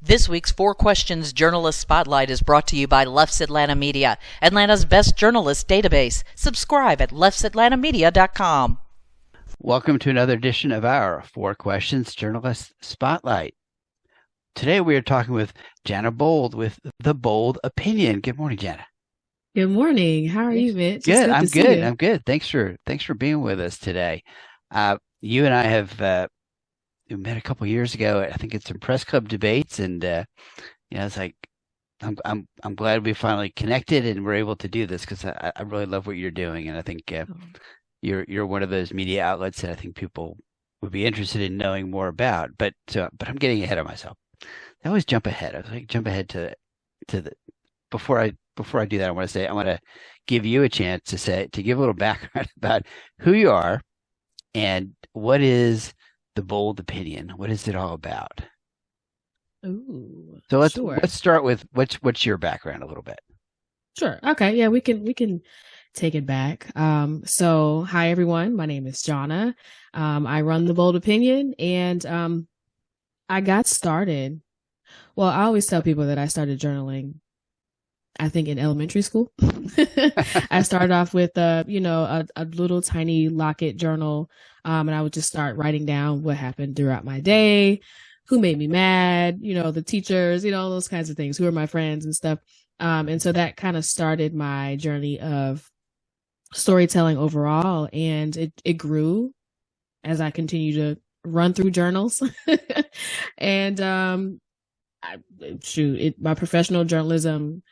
This week's Four Questions Journalist Spotlight is brought to you by Leff's Atlanta Media, Atlanta's best journalist database. Subscribe at leffsatlantamedia.com. Welcome to another edition of our Four Questions Journalist Spotlight. Today we are talking with Jannah Bolds with The Bold Opinion. Good morning, Jannah. Good morning. How are you, Mitch? Good. I'm good. I'm good. Thanks for being with us today. You and I have we met a couple years ago. I think it's some press club debates, and it's like I'm glad we finally connected and we're able to do this because I really love what you're doing, and I think you're one of those media outlets that I think people would be interested in knowing more about. But I'm getting ahead of myself. I always jump ahead. I was like jump ahead to the before I do that. I want to give you a chance to give a little background about who you are and what is The Bold Opinion. What is it all about? Ooh, so let's sure. Let's start with what's your background a little bit. Sure. Okay. Yeah, we can take it back. So hi everyone. My name is Jannah. I run The Bold Opinion, and I got started. Well, I always tell people that I started journaling, I think, in elementary school. I started off with a little tiny locket journal, and I would just start writing down what happened throughout my day, who made me mad, the teachers, those kinds of things, who are my friends and stuff. And so that kind of started my journey of storytelling overall, and it grew as I continued to run through journals. And my professional journalism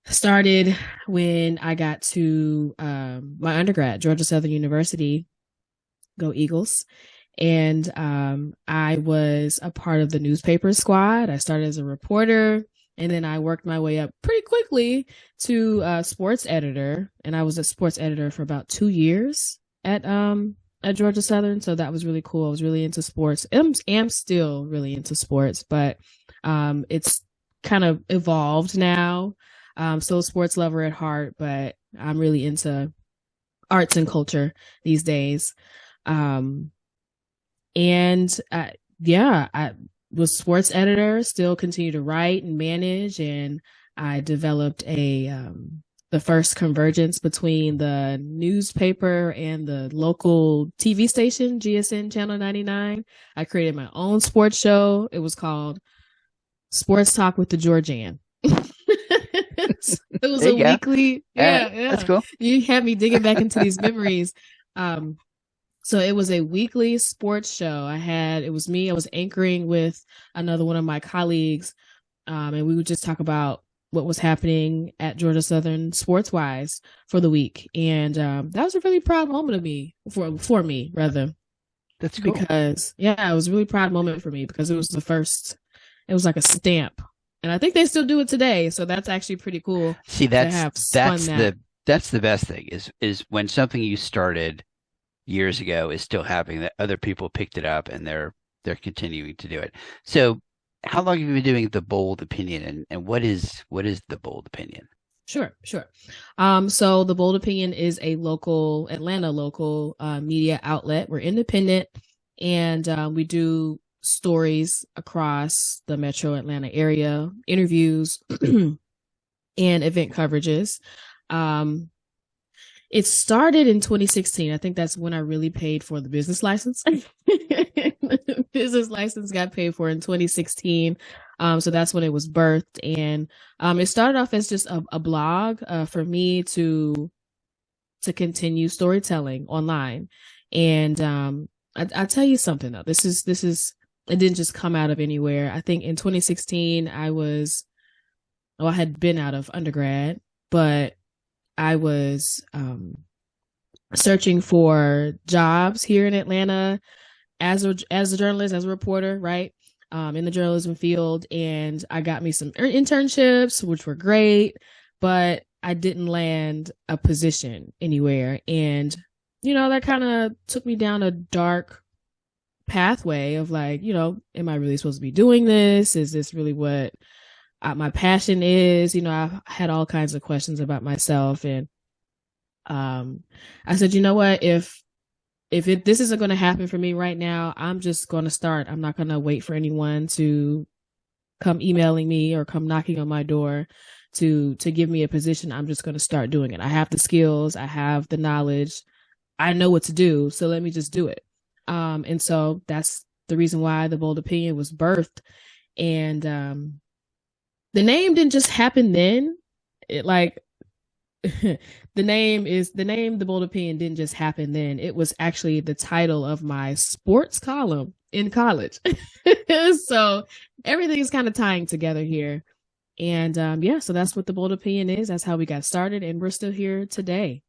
started when I got to my undergrad, Georgia Southern University. Go Eagles. And I was a part of the newspaper squad. I started as a reporter, and then I worked my way up pretty quickly to sports editor. And I was a sports editor for about 2 years at Georgia Southern. So that was really cool. I was really into sports. I'm still really into sports, but it's kind of evolved now. Still a sports lover at heart, but I'm really into arts and culture these days. I was sports editor, still continue to write and manage, and I developed the first convergence between the newspaper and the local TV station, GSN Channel 99. I created my own sports show. It was called Sports Talk with the Georgian. It was a weekly. Yeah. That's cool. You had me digging back into these memories. So it was a weekly sports show. It was me. I was anchoring with another one of my colleagues. And we would just talk about what was happening at Georgia Southern sports wise for the week. And that was a really proud moment of me for me, rather. That's cool. Because it was a really proud moment for me because it was the first, it was like a stamp. And I think they still do it today. So that's actually pretty cool. See, that's the best thing is when something you started years ago is still happening, that other people picked it up and they're continuing to do it. So how long have you been doing The Bold Opinion, and what is The Bold Opinion? Sure. So The Bold Opinion is a Atlanta local media outlet. We're independent, and we do stories across the metro Atlanta area, interviews and event coverages. It started in 2016. I think that's when I really paid for the business license. The business license got paid for in 2016. So that's when it was birthed. And it started off as just a blog for me to continue storytelling online. And I'll tell you something, though. This is it didn't just come out of anywhere. I think in 2016, I had been out of undergrad, but I was searching for jobs here in Atlanta as a journalist, as a reporter, right? In the journalism field. And I got me some internships, which were great, but I didn't land a position anywhere. And, that kind of took me down a dark pathway of like, am I really supposed to be doing this? Is this really what my passion is? I had all kinds of questions about myself, and I said, you know what, if this isn't going to happen for me right now, I'm just going to start. I'm not going to wait for anyone to come emailing me or come knocking on my door to give me a position. I'm just going to start doing it. I have the skills, I have the knowledge, I know what to do, so let me just do it. And so that's the reason why the Bold Opinion was birthed. And the name didn't just happen then. It like the name, the Bold Opinion didn't just happen then. It was actually the title of my sports column in college. So everything is kind of tying together here. And so that's what the Bold Opinion is. That's how we got started, and we're still here today.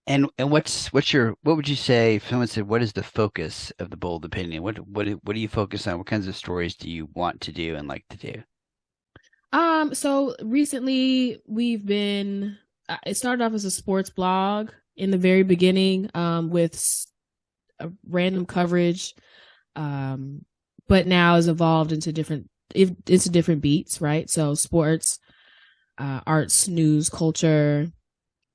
And what would you say if someone said, what is the focus of the Bold Opinion? What do you focus on? What kinds of stories do you want to do and like to do? So recently we've been, it started off as a sports blog in the very beginning, with a random coverage, but now has evolved into different beats, right? So sports, arts, news, culture,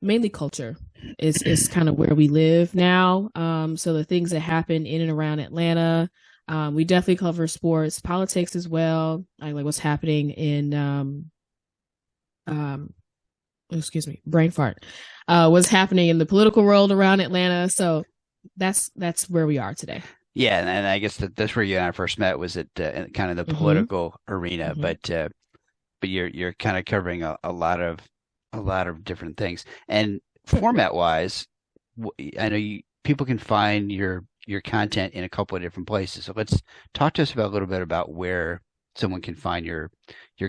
mainly culture is kind of where we live now. So the things that happen in and around Atlanta, we definitely cover sports, politics as well, like what's happening in excuse me, brain fart. What's happening in the political world around Atlanta. So that's where we are today. Yeah, and I guess that's where you and I first met, was at kind of the political arena, but you're kind of covering a lot of different things. And format wise, I know people can find your content in a couple of different places. So let's talk to us about a little bit about where someone can find your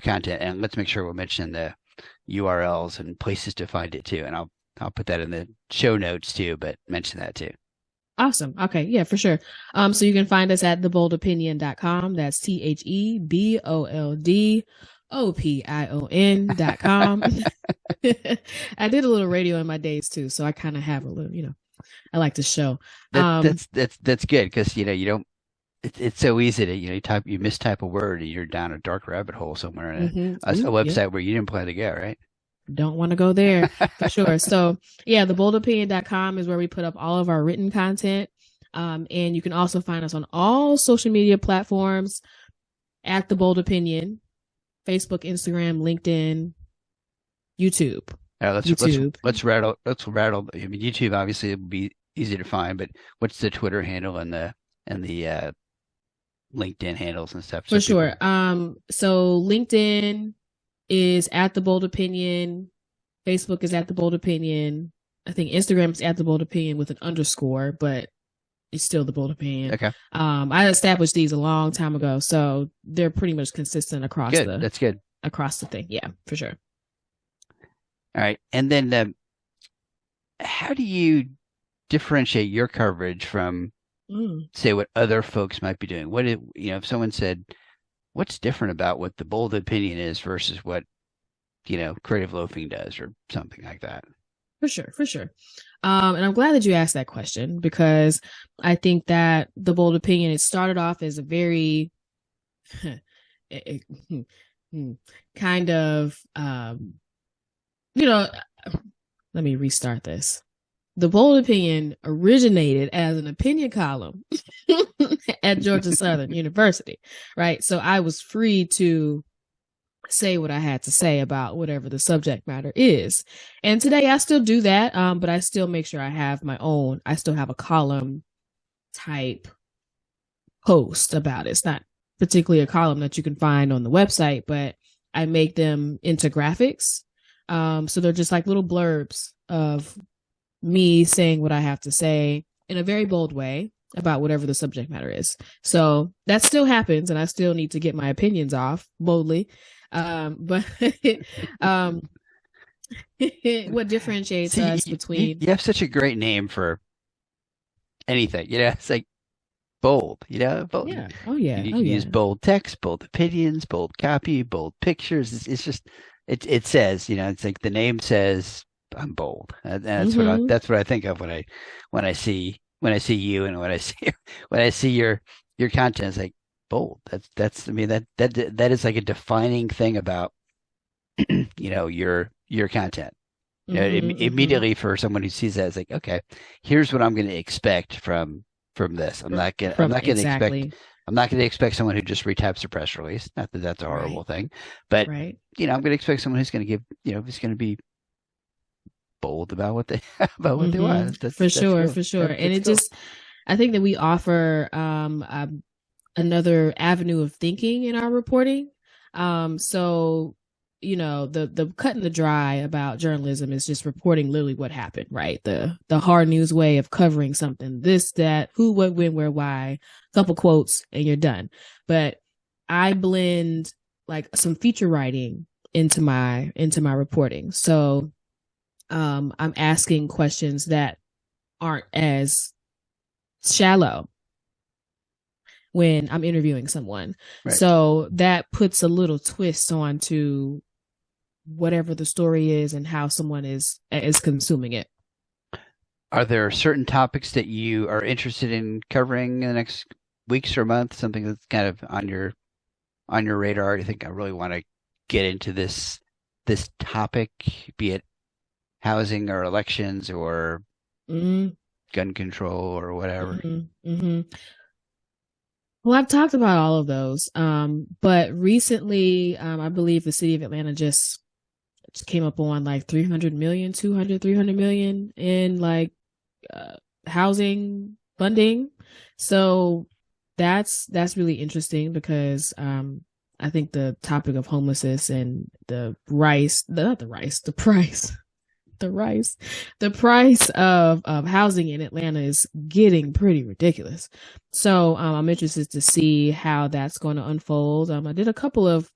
content, and let's make sure we'll mention the URLs and places to find it too. And I'll put that in the show notes too, but mention that too. Awesome. Okay. Yeah, for sure. So you can find us at theboldopinion.com. That's THEBOLDOPION.com. I did a little radio in my days too, so I kind of have a little, I like to show. That's good, because you don't. It's so easy to you mistype a word and you're down a dark rabbit hole somewhere in a website where you didn't plan to go, right? Don't want to go there for sure. So yeah, theboldopinion.com is where we put up all of our written content. And you can also find us on all social media platforms at The Bold Opinion: Facebook, Instagram, LinkedIn, YouTube. Let's rattle. I mean, YouTube obviously would be easy to find, but what's the Twitter handle and the LinkedIn handles and stuff? For sure. So LinkedIn is at The Bold Opinion. Facebook is at The Bold Opinion. I think Instagram is at The Bold Opinion with an underscore, but it's still The Bold Opinion. Okay. I established these a long time ago, so they're pretty much consistent across That's good. Across the thing. Yeah, for sure. All right. And then how do you differentiate your coverage from, say, what other folks might be doing? If someone said, what's different about what the Bold Opinion is versus what, Creative Loafing does or something like that? For sure. And I'm glad that you asked that question, because I think that the Bold Opinion, it started off as a very kind of, let me restart this. The Bold Opinion originated as an opinion column at Georgia Southern University, right? So I was free to say what I had to say about whatever the subject matter is. And today I still do that, but I still make sure I have I still have a column type post about it. It's not particularly a column that you can find on the website, but I make them into graphics. So they're just like little blurbs of me saying what I have to say in a very bold way about whatever the subject matter is. So that still happens, and I still need to get my opinions off boldly. But what differentiates us between... You have such a great name for anything, it's like bold, bold. Yeah. You can use bold text, bold opinions, bold copy, bold pictures. It's just, it says, it's like the name says, I'm bold. And that's what I think of when I see you, and when I see your content. It's like bold. That's I mean that is like a defining thing about your content. Immediately for someone who sees that, it's like, okay, here's what I'm going to expect from this. I'm not going to expect I'm not going to expect someone who just retypes a press release. Not that that's a horrible thing, but Right. I'm going to expect someone who's going to give, who's going to be bold about what they about what they want. That's For sure, cool. for sure. And it cool. just, I think that we offer another avenue of thinking in our reporting. So the cut and the dry about journalism is just reporting literally what happened, right? The hard news way of covering something, this, that, who, what, when, where, why, couple quotes, and you're done. But I blend like some feature writing into my reporting. So I'm asking questions that aren't as shallow when I'm interviewing someone. Right. So that puts a little twist onto whatever the story is and how someone is consuming it. Are there certain topics that you are interested in covering in the next weeks or months? Something that's kind of on your radar? You think I really want to get into this topic, be it housing or elections or gun control or whatever? Well, I've talked about all of those. But recently, I believe the city of Atlanta just came up on like 300 million in like housing funding. So that's really interesting because I think the topic of homelessness and the price of housing in Atlanta is getting pretty ridiculous. So I'm interested to see how that's going to unfold. I did a couple of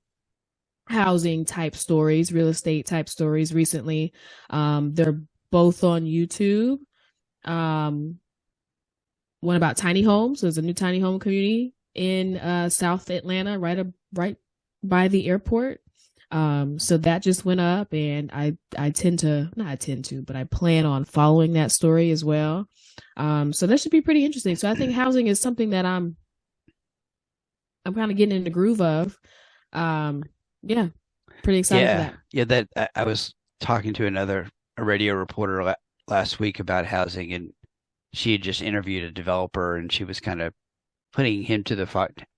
housing type stories, real estate type stories recently. They're both on YouTube. One about tiny homes. There's a new tiny home community in South Atlanta, right by the airport. So that just went up, and I plan on following that story as well. So that should be pretty interesting. So I think housing is something that I'm kind of getting in the groove of. Yeah, pretty excited for that. Yeah, that I was talking to a radio reporter last week about housing, and she had just interviewed a developer, and she was kind of putting him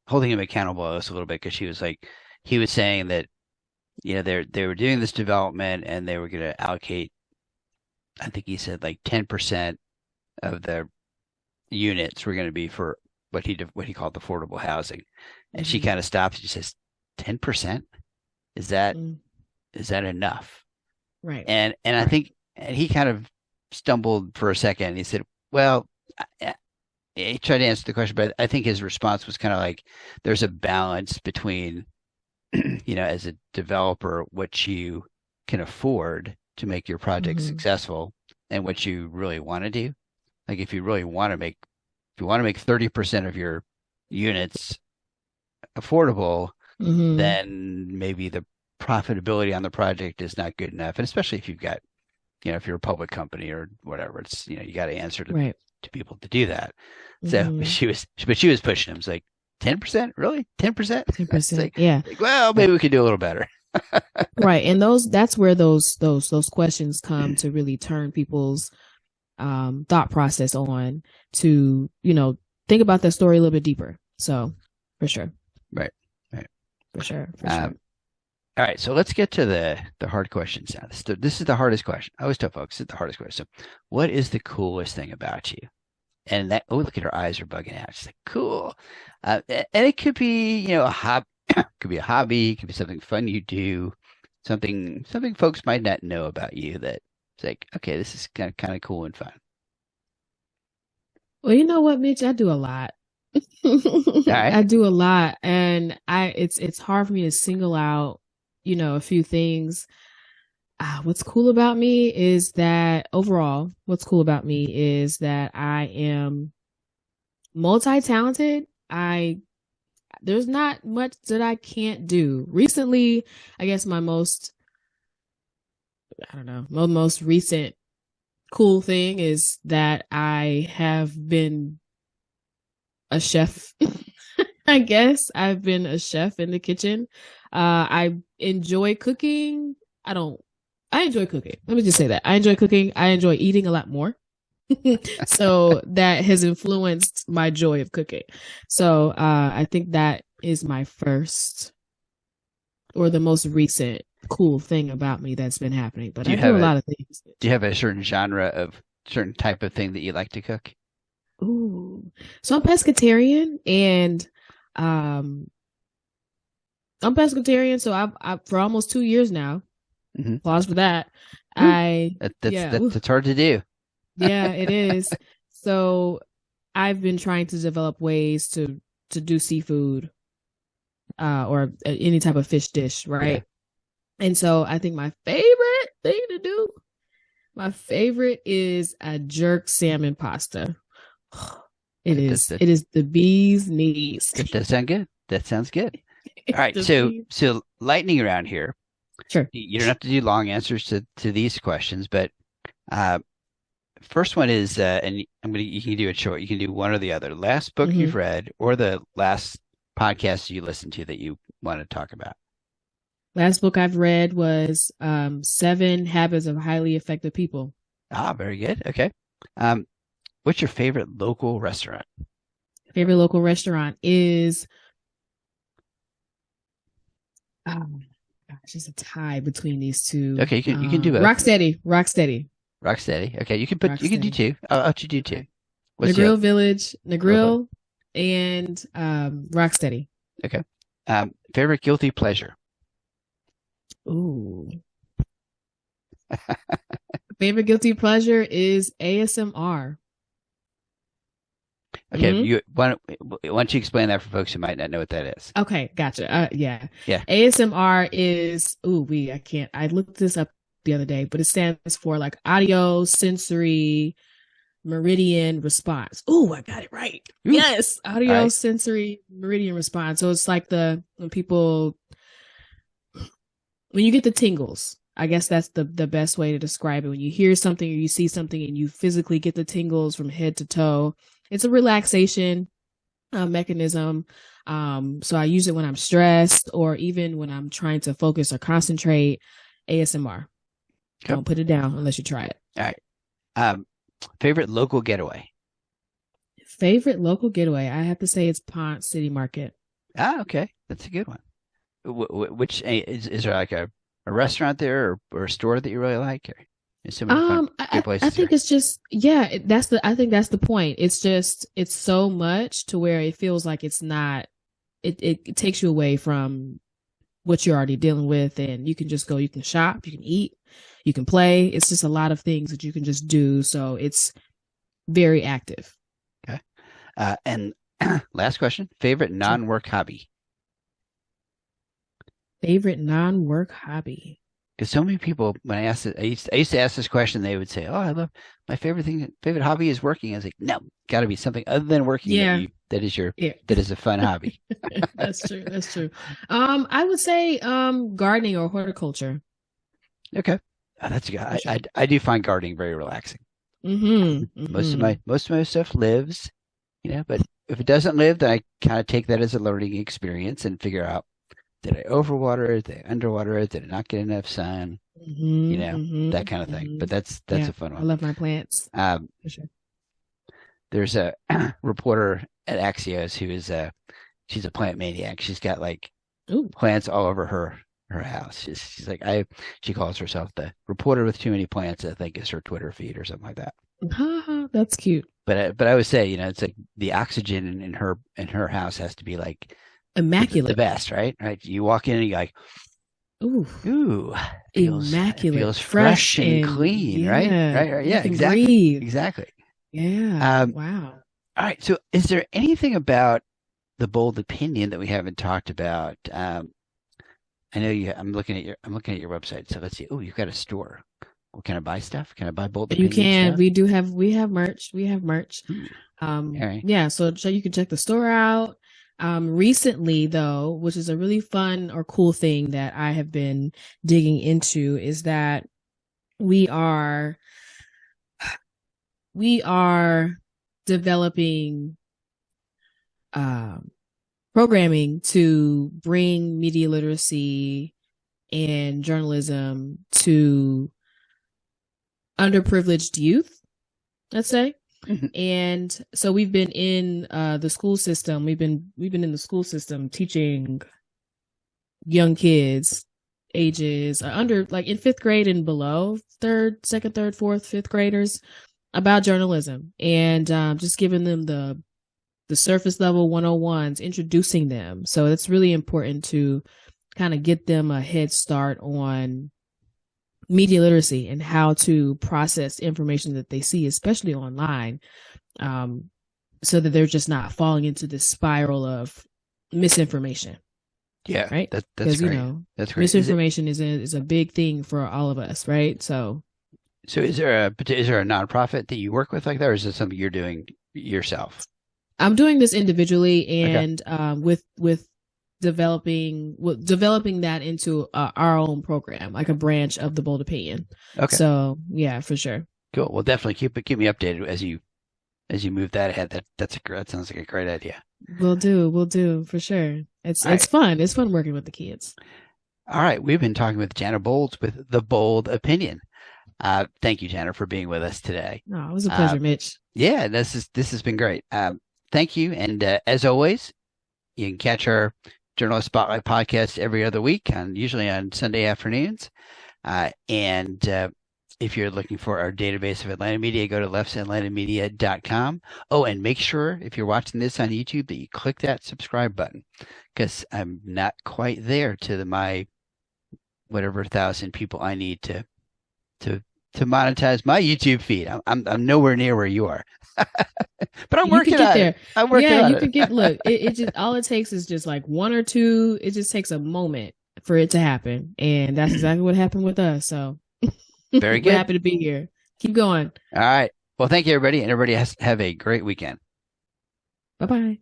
holding him accountable a little bit, because he was saying that they were doing this development and they were going to allocate, I think he said like 10% of the units were going to be for what he called affordable housing, and she kind of stops. She says, 10%. Is that enough? Right. And I think, and he kind of stumbled for a second. He said, well, he tried to answer the question, but I think his response was kind of like, there's a balance between, as a developer, what you can afford to make your project successful and what you really want to do. Like if you want to make 30% of your units affordable, then maybe the profitability on the project is not good enough. And especially if you've got, if you're a public company or whatever, it's, you got to answer to people to do that. So she was pushing him. It's like, 10%? Really? 10%? 10%. Like, yeah. Well, maybe we could do a little better. Right. And that's where those questions come to really turn people's thought process on to, think about that story a little bit deeper. So for sure. Right. For sure. All right, so let's get to the hard questions now. This is the hardest question. I always tell folks, it's the hardest question. So, what is the coolest thing about you? And look at her eyes are bugging out. She's like, cool. And it could be, a hobby. Could be a hobby. It could be something fun you do. Something folks might not know about you that it's like, okay, this is kind of cool and fun. Well, you know what, Mitch? I do a lot. All right. I do a lot, and it's hard for me to single out, a few things. What's cool about me is that I am multi-talented. There's not much that I can't do. Recently, I guess my most recent cool thing is that I have been a chef. I guess I've been a chef in the kitchen. I enjoy cooking. I enjoy cooking. Let me just say that. I enjoy cooking. I enjoy eating a lot more. So that has influenced my joy of cooking. So I think that is my first or the most recent cool thing about me that's been happening. But I do a lot of things. Do you have a certain genre of certain type of thing that you like to cook? Ooh. So I'm pescatarian, and so I've for almost 2 years now. Mm-hmm. Applause for that. That's hard to do. Yeah, it is. So I've been trying to develop ways to do seafood, or any type of fish dish, right? Yeah. And so I think my favorite thing to do, is a jerk salmon pasta. It is the bee's knees. That sounds good. That sounds good. All right, so lightning around here. Sure. You don't have to do long answers to these questions, but first one is, and you can do it short. You can do one or the other. Last book you've read, or the last podcast you listened to that you want to talk about. Last book I've read was 7 Habits of Highly Effective People. Ah, very good. Okay. What's your favorite local restaurant? Favorite local restaurant is, oh gosh, it's a tie between these two. Okay, you can do both. Rocksteady. Okay, you can do 2. I'll let you do 2. Okay. Negril Village, Negril, and Rocksteady. Okay. Favorite guilty pleasure? Ooh. Favorite guilty pleasure is ASMR. Okay, why don't you explain that for folks who might not know what that is? Okay, gotcha. Yeah. ASMR is I looked this up the other day, but it stands for like audio sensory meridian response. Oh, I got it right. Ooh. Yes, audio sensory meridian response. So it's like when you get the tingles. I guess that's the best way to describe it. When you hear something or you see something and you physically get the tingles from head to toe. It's a relaxation mechanism. So I use it when I'm stressed or even when I'm trying to focus or concentrate. ASMR. Okay. Don't put it down unless you try it. All right. Favorite local getaway? I have to say it's Ponce City Market. Okay. That's a good one. Which is there like a restaurant there or a store that you really like? Or so many fun, good places I think it's just, I think that's the point. It's so much to where it feels like it's not, it takes you away from what you're already dealing with, and you can just go, you can shop, you can eat, you can play. It's just a lot of things that you can just do. So it's very active. Okay. And last question, favorite non-work hobby? Favorite non-work hobby? Because so many people, when I asked it, I used to ask this question, they would say, "Oh, I love my favorite hobby is working." I was like, "No, got to be something other than working. Yeah, that is a fun hobby." That's true. I would say gardening or horticulture. Okay, that's good. I do find gardening very relaxing. Most of my stuff lives, but if it doesn't live, then I kind of take that as a learning experience and figure out. Did I overwater it? Did I underwater it? Did I not get enough sun? That kind of thing. But that's a fun one. I love my plants. For sure. There's a reporter at Axios who is she's a plant maniac. She's got like plants all over her house. She's like she calls herself the reporter with too many plants. I think is her Twitter feed or something like that. That's cute. But I would say it's like the oxygen in her house has to be like immaculate, the best, right? You walk in and you're like, ooh, immaculate, feels fresh and clean, right? Yeah, exactly. Yeah. Wow. All right. So, is there anything about the bold opinion that we haven't talked about? I know I'm looking at your website. So let's see. Oh, you've got a store. Well, can I buy stuff? Can I buy bold opinion? You can. Stuff? We have merch. Right. Yeah. So you can check the store out. Recently, though, which is a really fun or cool thing that I have been digging into, is that we are developing programming to bring media literacy and journalism to underprivileged youth let's say. And so we've been in the school system. We've been in the school system teaching young kids ages under, like, in 5th grade and below, second, third, fourth, 5th graders, about journalism, and just giving them the surface level 101s, introducing them. So it's really important to kind of get them a head start on media literacy and how to process information that they see, especially online, so that they're just not falling into this spiral of misinformation. Yeah, right. That's great. That's great. Misinformation is a big thing for all of us, right? So is there a nonprofit that you work with like that, or is it something you're doing yourself? I'm doing this individually, and with developing that into our own program, like a branch of the Bold Opinion. Okay. So yeah, for sure. Cool. Well, definitely keep me updated as you move that ahead. That sounds like a great idea. We'll do for sure. It's fun. It's fun working with the kids. All right. We've been talking with Jannah Bolds with The Bold Opinion. Thank you, Jannah, for being with us today. No, it was a pleasure, Mitch. Yeah, this has been great. Thank you. And as always, you can catch our Journalist Spotlight podcast every other week, usually on Sunday afternoons. And if you're looking for our database of Atlanta media, go to leffsatlantamedia.com. Oh, and make sure if you're watching this on YouTube that you click that subscribe button, because I'm not quite there to my whatever 1,000 people I need to monetize my YouTube feed. I'm nowhere near where you are. But I'm working on it. I'm working on it. Yeah, you can get, look, it just, all it takes is just like 1 or 2. It just takes a moment for it to happen. And that's exactly what happened with us. So very good. We're happy to be here. Keep going. All right. Well, thank you, everybody. And everybody have a great weekend. Bye-bye.